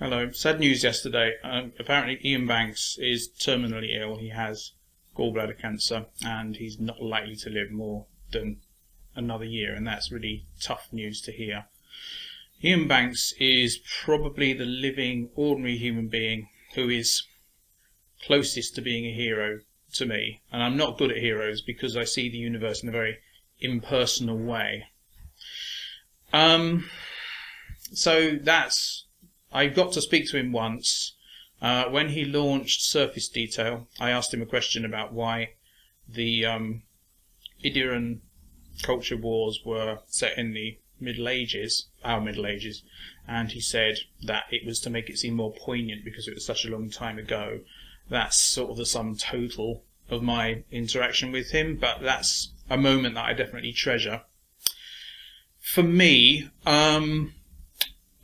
Hello. Sad news yesterday. Apparently Iain Banks is terminally ill. He has gallbladder cancer and he's not likely to live more than another year, and that's really tough news to hear. Iain Banks is probably the living, ordinary human being who is closest to being a hero to me. And I'm not good at heroes because I see the universe in a very impersonal way. I got to speak to him once. When he launched Surface Detail, I asked him a question about why the Idiran culture wars were set in the Middle Ages, our Middle Ages, and he said that it was to make it seem more poignant because it was such a long time ago. That's sort of the sum total of my interaction with him, but that's a moment that I definitely treasure. For me,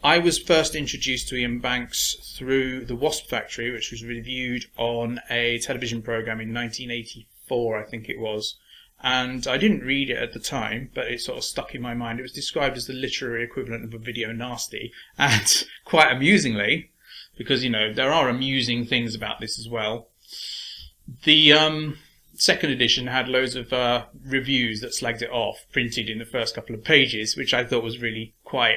I was first introduced to Iain Banks through the Wasp Factory, which was reviewed on a television programme in 1984, I think it was. And I didn't read it at the time, but it sort of stuck in my mind. It was described as the literary equivalent of a video nasty, and quite amusingly, because, you know, there are amusing things about this as well. The second edition had loads of reviews that slagged it off, printed in the first couple of pages, which I thought was really quite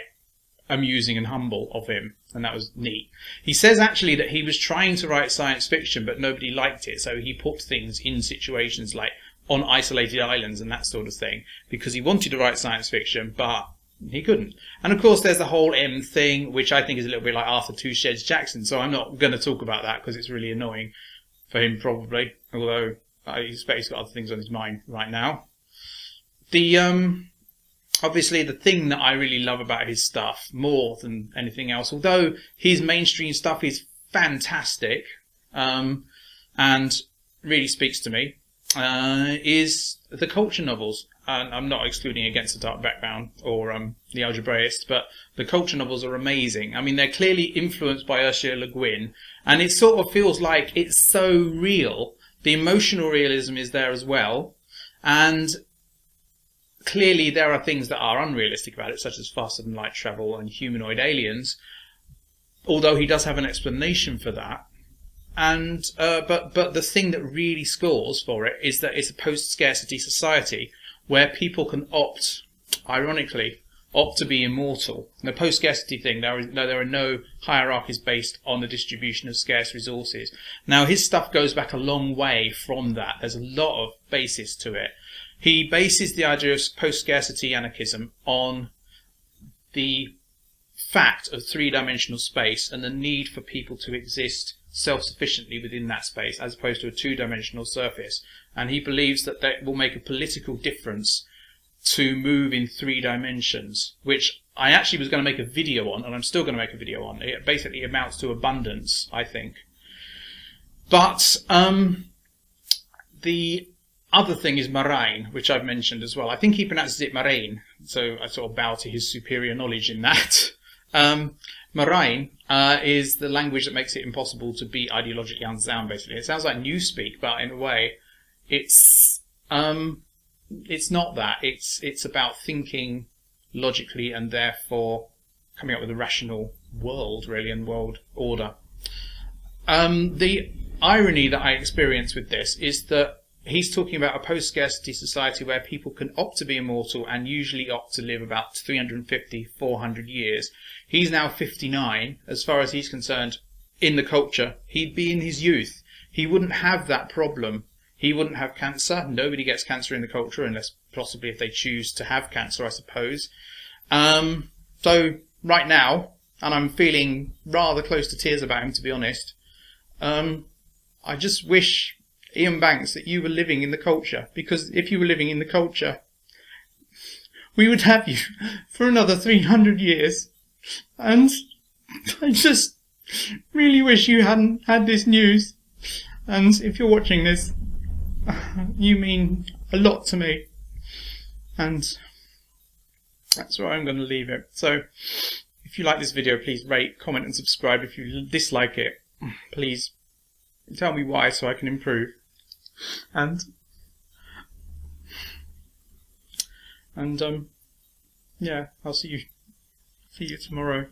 amusing and humble of him, and that was neat. He says actually that he was trying to write science fiction, but nobody liked it, so he put things in situations like on isolated islands and that sort of thing, because he wanted to write science fiction, but he couldn't. And of course there's the whole M thing, which I think is a little bit like Arthur Two Sheds Jackson, so I'm not going to talk about that because it's really annoying for him probably, although I expect he's got other things on his mind right now. Obviously, the thing that I really love about his stuff, more than anything else, although his mainstream stuff is fantastic and really speaks to me, is the culture novels. And I'm not excluding Against the Dark Background or the Algebraist, but the culture novels are amazing. I mean, they're clearly influenced by Ursula Le Guin, and it sort of feels like it's so real. The emotional realism is there as well, and clearly there are things that are unrealistic about it, such as faster than light travel and humanoid aliens, although he does have an explanation for that. And but the thing that really scores for it is that it's a post-scarcity society where people can ironically opt to be immortal. The post-scarcity thing, there are no hierarchies based on the distribution of scarce resources. Now, his stuff goes back a long way from that. There's a lot of basis to it. He bases the idea of post-scarcity anarchism on the fact of three-dimensional space and the need for people to exist self-sufficiently within that space as opposed to a two-dimensional surface. And he believes that that will make a political difference to move in 3 dimensions, which I actually was going to make a video on, and I'm still going to make a video on. It basically amounts to abundance, I think. But the other thing is Marain, which I've mentioned as well. I think he pronounces it Marain, so I sort of bow to his superior knowledge in that. Marain is the language that makes it impossible to be ideologically unsound, basically. It sounds like Newspeak, but in a way, it's not that. It's about thinking logically and therefore coming up with a rational world, really, and world order. The irony that I experience with this is that he's talking about a post-scarcity society where people can opt to be immortal and usually opt to live about 350, 400 years. He's now 59. As far as he's concerned, in the culture, he'd be in his youth. He wouldn't have that problem. He wouldn't have cancer. Nobody gets cancer in the culture, unless possibly if they choose to have cancer, I suppose. So right now, and I'm feeling rather close to tears about him, to be honest, I just wish, Iain Banks, that you were living in the culture, because if you were living in the culture, we would have you for another 300 years. And I just really wish you hadn't had this news. And if you're watching this, you mean a lot to me. And that's where I'm going to leave it. So if you like this video, please rate, comment and subscribe. If you dislike it, please tell me why so I can improve. And yeah, I'll see you tomorrow.